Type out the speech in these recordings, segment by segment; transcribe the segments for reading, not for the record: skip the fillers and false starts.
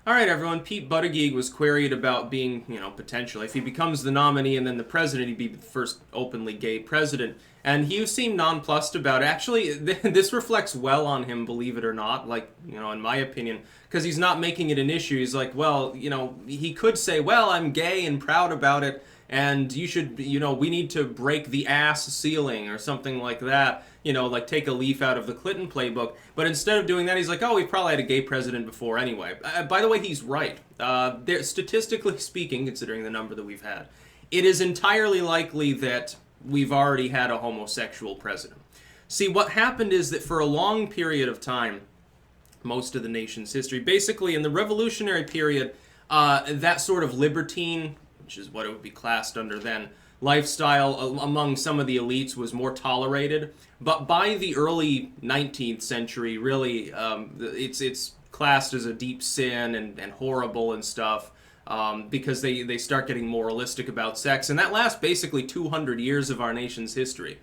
All right, everyone. Pete Buttigieg was queried about being, potentially, if he becomes the nominee and then the president, he'd be the first openly gay president. And he seemed nonplussed about it. Actually, this reflects well on him, believe it or not, in my opinion, because he's not making it an issue. He's like, well, he could say, well, I'm gay and proud about it, and you should, we need to break the ass ceiling or something like that, like take a leaf out of the Clinton playbook. But instead of doing that, he's like, oh, we've probably had a gay president before anyway. By the way, he's right. Statistically speaking, considering the number that we've had, it is entirely likely that we've already had a homosexual president. See, what happened is that for a long period of time, most of the nation's history, basically in the revolutionary period, that sort of libertine, which is what it would be classed under then, lifestyle among some of the elites was more tolerated. But by the early 19th century, really, it's classed as a deep sin and horrible and stuff, because they start getting moralistic about sex. And that lasts basically 200 years of our nation's history.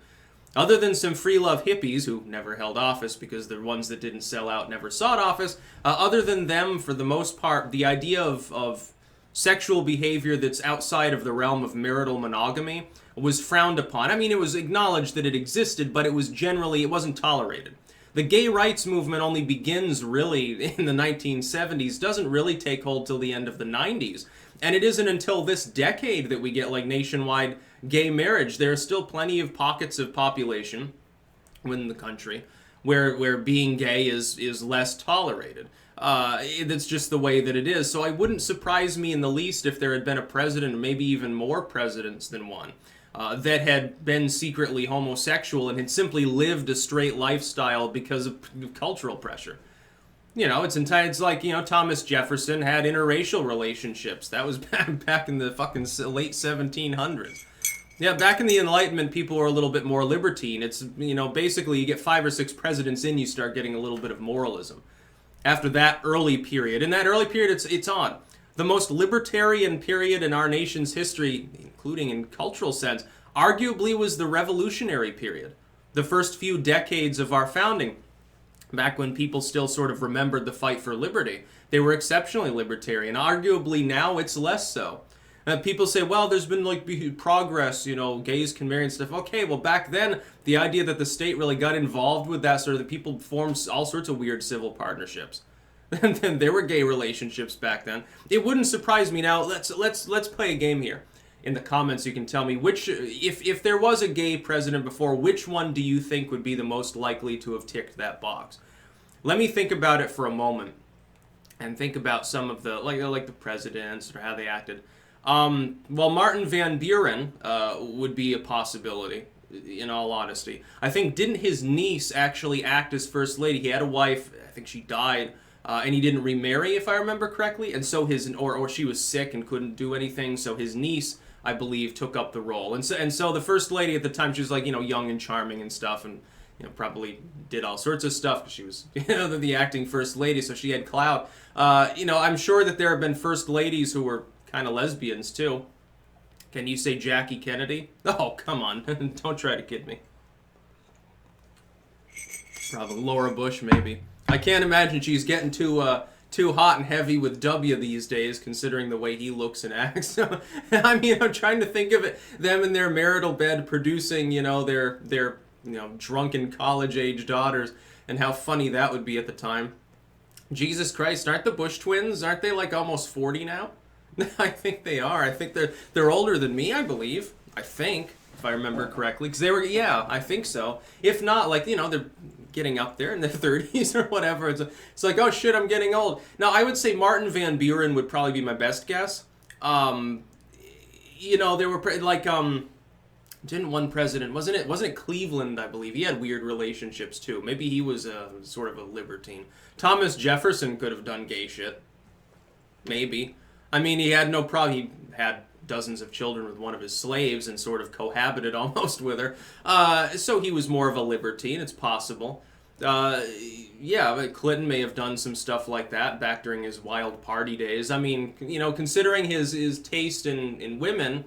Other than some free love hippies who never held office because the ones that didn't sell out never sought office, other than them, for the most part, the idea of sexual behavior that's outside of the realm of marital monogamy was frowned upon. I mean, it was acknowledged that it existed, but it wasn't tolerated. The gay rights movement only begins really in the 1970s, doesn't really take hold till the end of the 90s. And it isn't until this decade that we get nationwide gay marriage. There are still plenty of pockets of population within the country where being gay is less tolerated. That's just the way that it is. So it wouldn't surprise me in the least if there had been a president, or maybe even more presidents than one, that had been secretly homosexual and had simply lived a straight lifestyle because of cultural pressure. It's like, Thomas Jefferson had interracial relationships. That was back in the fucking late 1700s. Yeah, back in the Enlightenment, people were a little bit more libertine. It's, basically you get 5 or 6 presidents in, you start getting a little bit of moralism. After that early period. In that early period, it's on. The most libertarian period in our nation's history, including in cultural sense, arguably was the revolutionary period. The first few decades of our founding, back when people still sort of remembered the fight for liberty, they were exceptionally libertarian. Arguably now it's less so. People say, well, there's been progress, gays can marry and stuff. Okay, well, back then, the idea that the state really got involved with that sort of, people formed all sorts of weird civil partnerships. And then there were gay relationships back then. It wouldn't surprise me now. Let's play a game here. In the comments, you can tell me which, if there was a gay president before, which one do you think would be the most likely to have ticked that box? Let me think about it for a moment, and think about some of the like the presidents or how they acted. Martin Van Buren would be a possibility, in all honesty. I think, didn't his niece actually act as first lady? He had a wife, I think she died, and he didn't remarry, if I remember correctly, and so or she was sick and couldn't do anything, so his niece, I believe, took up the role. And so the first lady at the time, she was young and charming and stuff, and probably did all sorts of stuff because she was, the acting first lady, so she had clout. I'm sure that there have been first ladies who were kind of lesbians too. Can you say Jackie Kennedy? Oh, come on. Don't try to kid me. Probably Laura Bush, maybe. I can't imagine she's getting too hot and heavy with W these days, considering the way he looks and acts. I mean, I'm trying to think of them in their marital bed producing, their drunken college-age daughters, and how funny that would be at the time. Jesus Christ, aren't the Bush twins? Aren't they almost 40 now? I think they are. I think they're older than me, I believe. I think, if I remember correctly. Because they were, yeah, I think so. If not, they're getting up there in their 30s or whatever. It's like, oh shit, I'm getting old. Now, I would say Martin Van Buren would probably be my best guess. There were, didn't one president, wasn't it Cleveland, I believe? He had weird relationships too. Maybe he was sort of a libertine. Thomas Jefferson could have done gay shit. Maybe. I mean, he had no problem. He had dozens of children with one of his slaves and sort of cohabited almost with her. So he was more of a libertine. It's possible. Clinton may have done some stuff like that back during his wild party days. I mean, considering his taste in women,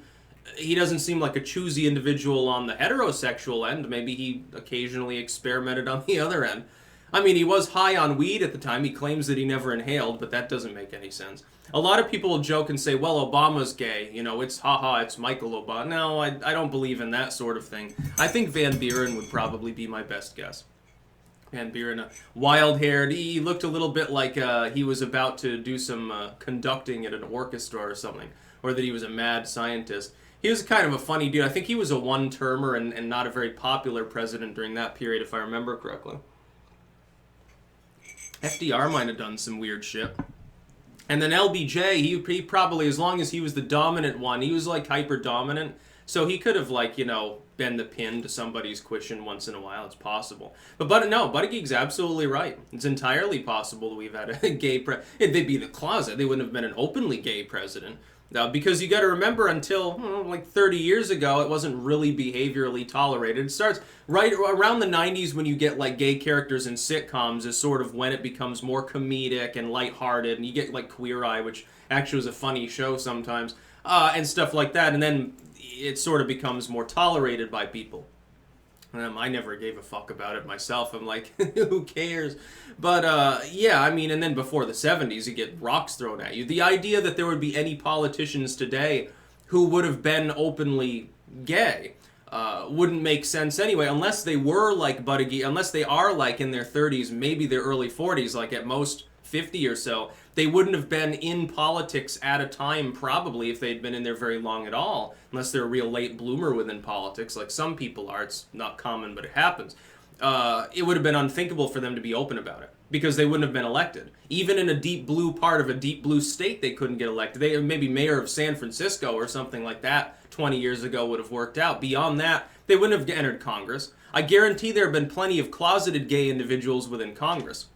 he doesn't seem like a choosy individual on the heterosexual end. Maybe he occasionally experimented on the other end. I mean, he was high on weed at the time. He claims that he never inhaled, but that doesn't make any sense. A lot of people will joke and say, well, Obama's gay. You know, it's haha, it's Michael Obama. No, I don't believe in that sort of thing. I think Van Buren would probably be my best guess. Van Buren, wild-haired. He looked a little bit like he was about to do some conducting at an orchestra or something, or that he was a mad scientist. He was kind of a funny dude. I think he was a one-termer and not a very popular president during that period, if I remember correctly. FDR might have done some weird shit. And then LBJ, he probably, as long as he was the dominant one, he was like hyper-dominant, so he could have, like, you know, been the pin to somebody's cushion once in a while. It's possible. But no, Buttigieg's absolutely right. It's entirely possible that we've had a gay they'd be in the closet. They wouldn't have been an openly gay president. Because you got to remember, until like 30 years ago, it wasn't really behaviorally tolerated. It starts right around the 90s when you get like gay characters in sitcoms is sort of when it becomes more comedic and lighthearted, and you get like Queer Eye, which actually was a funny show sometimes, and stuff like that, and then it sort of becomes more tolerated by people. I never gave a fuck about it myself. I'm like, who cares? But, yeah, I mean, and then before the 70s, you get rocks thrown at you. The idea that there would be any politicians today who would have been openly gay wouldn't make sense anyway, unless they were like Buttigieg, unless they are like in their 30s, maybe their early 40s, like at most 50 or so. They wouldn't have been in politics at a time, probably, if they'd been in there very long at all, unless they're a real late bloomer within politics, like some people are. It's not common, but it happens. It would have been unthinkable for them to be open about it, because they wouldn't have been elected. Even in a deep blue part of a deep blue state, they couldn't get elected. They maybe mayor of San Francisco or something like that 20 years ago would have worked out. Beyond that, they wouldn't have entered Congress. I guarantee there have been plenty of closeted gay individuals within Congress.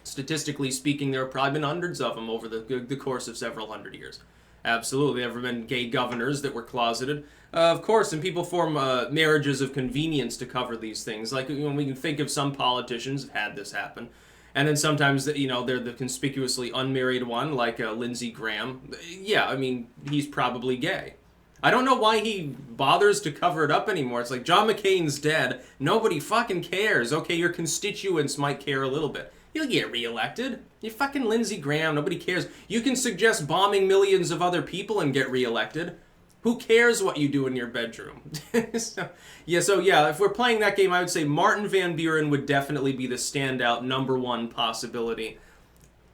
Statistically speaking, there have probably been hundreds of them over the course of several hundred years. Absolutely. There have been gay governors that were closeted. Of course, and people form marriages of convenience to cover these things. Like, you know, we can think of some politicians have had this happen. And then sometimes, you know, they're the conspicuously unmarried one, like Lindsey Graham. Yeah, I mean, he's probably gay. I don't know why he bothers to cover it up anymore. It's like, John McCain's dead. Nobody fucking cares. Okay, your constituents might care a little bit. You'll get reelected. You're fucking Lindsey Graham. Nobody cares. You can suggest bombing millions of other people and get reelected. Who cares what you do in your bedroom? So yeah, if we're playing that game, I would say Martin Van Buren would definitely be the standout number one possibility.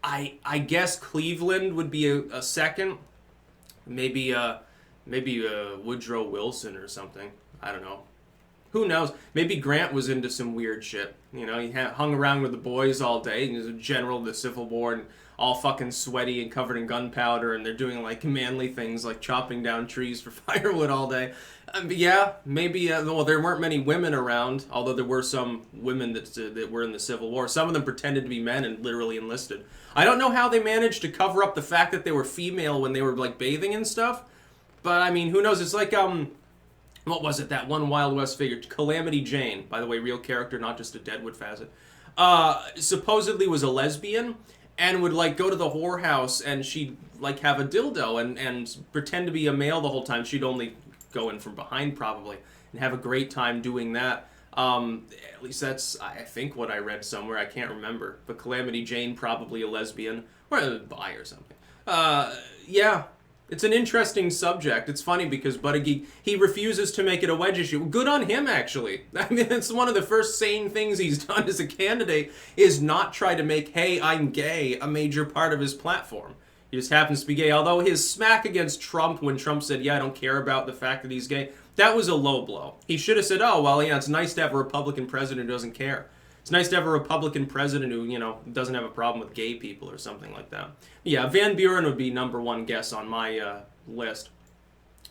I guess Cleveland would be a second. Maybe Woodrow Wilson or something. I don't know. Who knows? Maybe Grant was into some weird shit. You know, he hung around with the boys all day. He was a general of the Civil War and all fucking sweaty and covered in gunpowder, and they're doing like manly things like chopping down trees for firewood all day. Yeah, maybe. Well, there weren't many women around, although there were some women that were in the Civil War. Some of them pretended to be men and literally enlisted. I don't know how they managed to cover up the fact that they were female when they were like bathing and stuff. But I mean, who knows? It's like what was it? That one Wild West figure, Calamity Jane, by the way, real character, not just a Deadwood facet. Supposedly was a lesbian and would like go to the whorehouse and she'd like have a dildo and pretend to be a male the whole time. She'd only go in from behind probably and have a great time doing that. At least that's, I think, what I read somewhere. I can't remember. But Calamity Jane, probably a lesbian or a bi or something. Yeah. It's an interesting subject. It's funny because Buttigieg, he refuses to make it a wedge issue. Good on him, actually. I mean, it's one of the first sane things he's done as a candidate is not try to make, hey, I'm gay, a major part of his platform. He just happens to be gay. Although his smack against Trump when Trump said, yeah, I don't care about the fact that he's gay, that was a low blow. He should have said, oh, well, yeah, it's nice to have a Republican president who doesn't care. It's nice to have a Republican president who, you know, doesn't have a problem with gay people or something like that. Yeah, Van Buren would be number one guess on my list.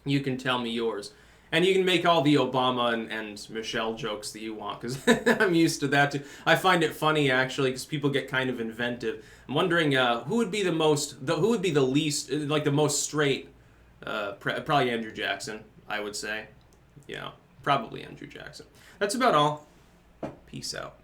You can tell me yours. And you can make all the Obama and Michelle jokes that you want, because I'm used to that too. I find it funny, actually, because people get kind of inventive. I'm wondering who would be the least, like the most straight, probably Andrew Jackson, I would say. Yeah, probably Andrew Jackson. That's about all. Peace out.